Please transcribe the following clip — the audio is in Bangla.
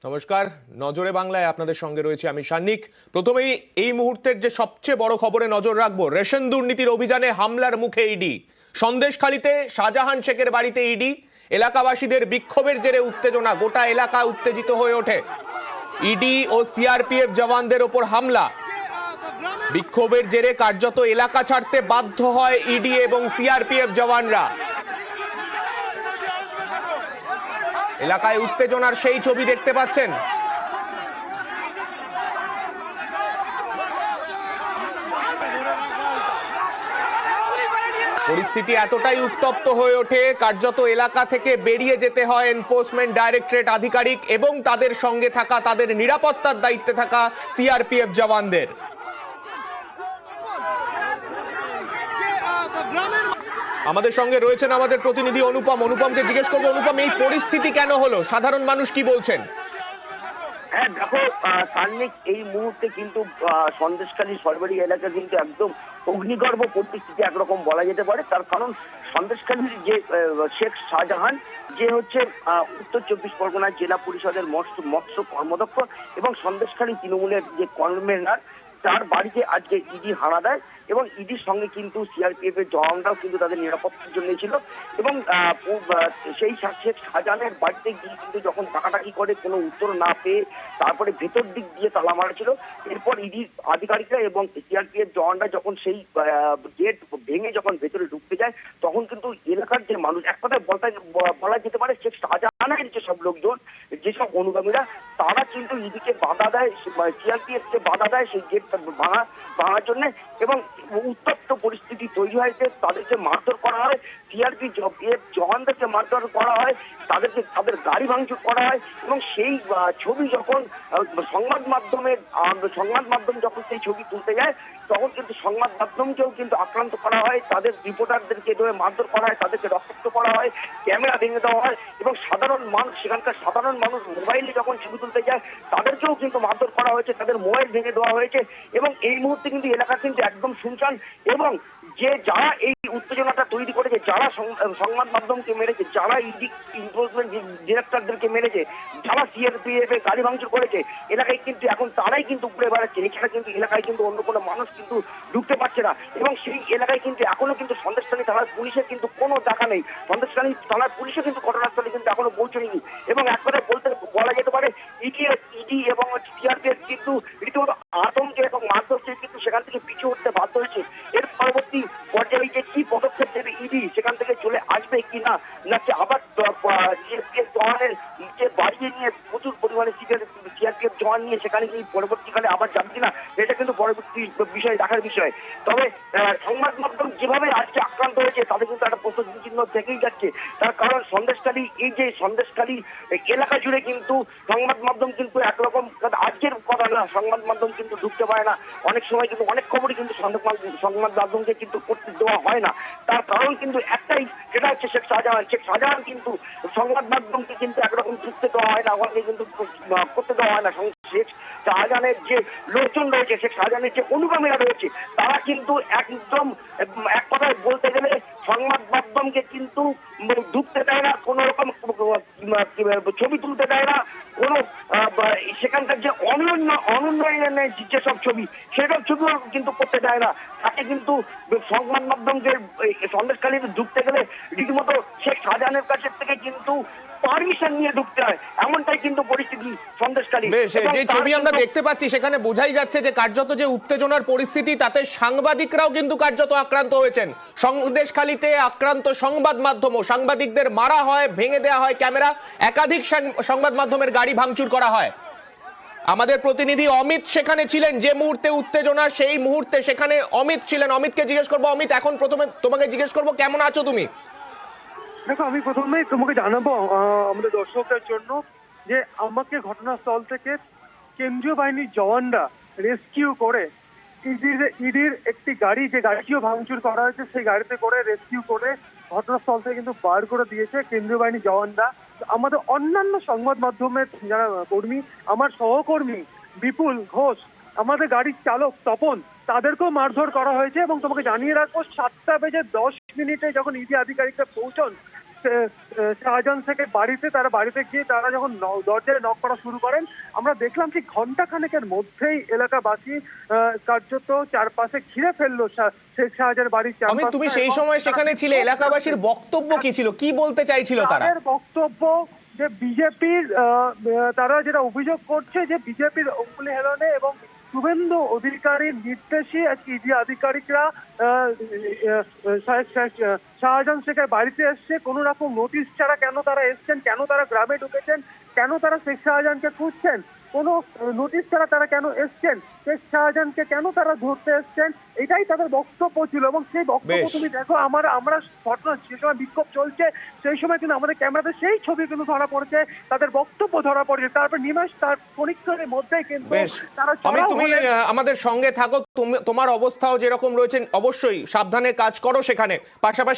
নমস্কার, নজরে বাংলায় আপনাদের সঙ্গে রয়েছে আমি সান্নিক। প্রথমেই এই মুহূর্তের যে সবচেয়ে বড় খবরে নজর রাখবো, রেশন দুর্নীতির অভিযানে হামলার মুখে ইডি। সন্দেশখালীতে শাহজাহান শেখের বাড়িতে ইডি। এলাকাবাসীদের বিক্ষোভের জেরে উত্তেজনা, গোটা এলাকা উত্তেজিত হয়ে ওঠে। ইডি ও সিআরপিএফ জওয়ানদের ওপর হামলা। বিক্ষোভের জেরে কার্যত এলাকা ছাড়তে বাধ্য হয় ইডি এবং সিআরপিএফ জওয়ানরা। এলাকায় উত্তেজনার সেই ছবি দেখতে পাচ্ছেন। পরিস্থিতি এতটাই উত্তপ্ত হয়ে ওঠে, কার্যত এলাকা থেকে বেরিয়ে যেতে হয় এনফোর্সমেন্ট ডাইরেক্টরেট আধিকারিক এবং তাদের সঙ্গে থাকা, তাদের নিরাপত্তার দায়িত্বে থাকা সিআরপিএফ জওয়ানদের। আমাদের সঙ্গে রয়েছেন আমাদের প্রতিনিধি অনুপম। অনুপমকে জিজ্ঞেস করবো, অনুপম, এই পরিস্থিতি কেন হলো, সাধারণ মানুষ কি বলছেন? হ্যাঁ দেখো সান্নিক, এই মুহূর্তে কিন্তু সন্দেশখালী সরবরি এলাকা কিন্তু একদম অগ্নিগর্ভ পরিস্থিতি একরকম বলা যেতে পারে। তার কারণ সন্দেশখালীর যে শেখ শাহজাহান, যে হচ্ছে উত্তর চব্বিশ পরগনা জেলা পরিষদের মৎস্য কর্মদক্ষ এবং সন্দেশখালী তৃণমূলের যে কনভেনার, তার বাড়িতে আজকে ইডি হানা দেয় এবং ইডির সঙ্গে কিন্তু সিআরপিএফ এর জওয়ানরাও কিন্তু তাদের নিরাপত্তার জন্য ছিল এবং সেই শেখ শাহজাহানের বাড়িতে গিয়ে কিন্তু যখন ডাকাডাকি করে কোনো উত্তর না পেয়ে তারপরে ভেতর দিক দিয়ে তালা মারা ছিল। এরপর ইডি আধিকারিকরা এবং সিআরপিএফ জওয়ানরা যখন সেই গেট ভেঙে যখন ভেতরে ঢুকতে যায়, তখন কিন্তু এলাকার যে মানুষ, এক কথায় বলা যেতে পারে শেখ শাহজাহানের যেসব লোকজন, যেসব অনুগামীরা, তারা কিন্তু ইডিকে বাধা দেয়, সিআরপিএফ কে বাধা দেয় সেই গেট ভাঙার জন্য এবং উত্তপ্ত পরিস্থিতি তৈরি হয়েছে। তাদেরকে মারধর করা হয়, সিআরপি জওয়ানদেরকে মারধর করা হয়, তাদের গাড়ি ভাঙচুর করা হয় এবং সেই ছবি যখন সংবাদ মাধ্যম যখন সেই ছবি তুলতে যায়, তখন কিন্তু সংবাদ মাধ্যমকেও কিন্তু আক্রান্ত করা হয়, তাদের রিপোর্টারদেরকে ধরে মারধর করা হয়, তাদেরকে রক্তাক্ত করা হয়, ক্যামেরা ভেঙে দেওয়া হয় এবং সেখানকার সাধারণ মানুষ মোবাইলে যখন ছবি তুলতে যায় তাদেরকেও কিন্তু মারধর করা হয়েছে, তাদের মোবাইল ভেঙে দেওয়া হয়েছে এবং এই মুহূর্তে কিন্তু এলাকা কিন্তু একদম শুনশান। এবং যারা এই উত্তেজনাটা তৈরি করেছে, যারা সংবাদ মাধ্যমকে মেরেছে, যারা ইডি এনফোর্সমেন্ট ডিরেক্টরদেরকে মেরেছে, যারা সিআরপিএফ এর গাড়ি ভাঙচুর করেছে, এলাকায় কিন্তু এখন তারাই কিন্তু উপরে বেড়াচ্ছে। এছাড়া কিন্তু এলাকায় কিন্তু অন্য কোনো মানুষ কিন্তু ঢুকতে পারছে না এবং সেই এলাকায় কিন্তু এখনো কিন্তু সন্দেশখালী থানার পুলিশের কিন্তু কোনো দেখা নেই। সন্দেশখালী থানার পুলিশও কিন্তু ঘটনাস্থলে কিন্তু এখনো পৌঁছয়নি এবং এক কথায় বলা যেতে পারে ইডি এবং সিআরপিএফ কিন্তু রীতিমতো আতঙ্কে এবং মারধর কিন্তু সেখান থেকে পিছু উঠতে বাধ্য হয়েছে। এর পরবর্তী পর্যায়ে যে কি পদক্ষেপ নেবে ইডি, সেখান থেকে চলে আসবে কি নাকি আবার সিআরপিএফ জওয়ানের যে বাড়িয়ে নিয়ে প্রচুর পরিমাণে সিআরপিএফ জওয়ান নিয়ে সেখানে গিয়ে পরবর্তীকালে আবার যাবে কিনা, এটা কিন্তু পরবর্তী বিষয়, দেখার বিষয়। তবে সংবাদ মাধ্যম যেভাবে আজকে আক্রান্ত হয়েছে তাতে কিন্তু একটা প্রশ্ন চিহ্ন থেকেই যাচ্ছে। তার কারণ সন্দেশখালী এলাকা জুড়ে কিন্তু সংবাদ মাধ্যম কিন্তু একরকম, আজকের কথা না, সংবাদ মাধ্যম কিন্তু ঢুকতে পারে না। অনেক সময় কিন্তু অনেক খবরই কিন্তু সংবাদ মাধ্যমকে কিন্তু করতে দেওয়া হয় না। তার কারণ কিন্তু একটাই, সেটা হচ্ছে শেখ শাহজাহান কিন্তু সংবাদ মাধ্যমকে কিন্তু একরকম ঢুকতে দেওয়া হয় না, ওখানে কিন্তু করতে দেওয়া হয় না। শেখ শাহজাহানের যে লোকজন রয়েছে, শেখ শাহজাহানের যে অনুগামীরা রয়েছে, তারা কিন্তু একদম এক কথায় বলতে গেলে সংবাদ মাধ্যমকে কিন্তু ঢুকতে দেয় না, কোন রকম ছবি তুলতে দেয় না, কোন সেখানকার যে অনুন্নয়নের যেসব ছবি, সেসব ছবিও কিন্তু করতে দেয় না। তাকে কিন্তু সংবাদ মাধ্যমকে সন্দেশখালীতে ঢুকতে গেলে রীতিমতো শেখ শাহজাহানের কাছে থেকে কিন্তু পারমিশন নিয়ে ঢুকতে হয়, এমনটাই কিন্তু পরিস্থিতি সন্দেশখালী। যে ছবি আমরা দেখতে পাচ্ছি সেখানে বোঝাই যাচ্ছে যে কার্যত যে উত্তেজনার পরিস্থিতি, তাতে সাংবাদিকরাও কিন্তু কার্যত আক্রান্ত হয়েছেন। সন্দেশখালীতে আক্রান্ত সংবাদ মাধ্যম ও সাংবাদিকদের মারা হয়, ভেঙে দেওয়া হয় ক্যামেরা, একাধিক সংবাদ মাধ্যমের গাড়ি ভাঙচুর করা হয়। আমাদের প্রতিনিধি অমিত সেখানে ছিলেন, যে মুহূর্তে উত্তেজনা সেই মুহূর্তে সেখানে অমিত ছিলেন। অমিতকে জিজ্ঞেস করবো, অমিত, এখন প্রথমে তোমাকে জিজ্ঞেস করবো, কেমন আছো তুমি? দেখো, আমি প্রথমেই তোমাকে জানাবো আমাদের দর্শকদের জন্য যে আমাকে ঘটনাস্থল থেকে কেন্দ্রীয় বাহিনীর জওয়ানরা রেস্কিউ করে ইডির একটি গাড়ি, যে গাড়িটিও ভাঙচুর করা হয়েছে, সেই গাড়িতে করে রেস্কিউ করে ঘটনাস্থল থেকে কিন্তু বার করে দিয়েছে কেন্দ্রীয় বাহিনীর জওয়ানরা। আমাদের অন্যান্য সংবাদ মাধ্যমের যারা কর্মী, আমার সহকর্মী বিপুল ঘোষ, আমাদের গাড়ির চালক তপন, তাদেরকেও মারধর করা হয়েছে। এবং তোমাকে জানিয়ে রাখবো, 7টা বেজে 10 মিনিটে যখন ইডি আধিকারিকরা পৌঁছন, শাহজাহান শেখের বাড়িতে, তারা বাড়িতে গিয়ে তারা যখন দরজায় নক করা শুরু করেন, আমরা দেখলাম কি ঘন্টা খানেকের মধ্যেই এলাকাবাসী কার্যত চারপাশে ঘিরে ফেললো শেখ শাহজাহানের বাড়ির আমি চারপাশে। তুমি সেই সময় সেখানে ছিলে, এলাকাবাসীর বক্তব্য কি ছিল, কি বলতে চাইছিল তারা? তাদের বক্তব্য যে বিজেপির তারা যেটা অভিযোগ করছে যে বিজেপির অঙ্গুলি হেলনে এবং শুভেন্দু অধিকারীর নির্দেশে ইডি আধিকারিকরা শাহজাহান শেখের বাড়িতে এসছে, কোনো রকম নোটিশ ছাড়া কেন তারা এসছেন, কেন তারা গ্রামে ঢুকেছেন, কেন তারা শেখ শাহজাহানকে খুঁজছেন, কোনো নোটিশ ছাড়া তারা কেন এসছেন, শেখ শাহজাহানকে কেন তারা ধরতে এসছেন, এটাই তাদের বক্তব্য ছিল। এবং সেই বক্তব্য বেশ। তুমি দেখো, আমরা ঘটনা যে সময় বিক্ষোভ চলছে সেই সময় কিন্তু আমাদের ক্যামেরাতে সেই ছবি কিন্তু ধরা পড়েছে, তাদের বক্তব্য ধরা পড়েছে। তারপর নিমেষ তার পরীক্ষার মধ্যেই কিন্তু বেশ, তারা আমি চড়াও তুমি হলেন। আমাদের সঙ্গে থাকো, তোমার অবস্থাও যেরকম রয়েছে অবশ্যই সাবধানে কাজ করো সেখানে, পাশাপাশি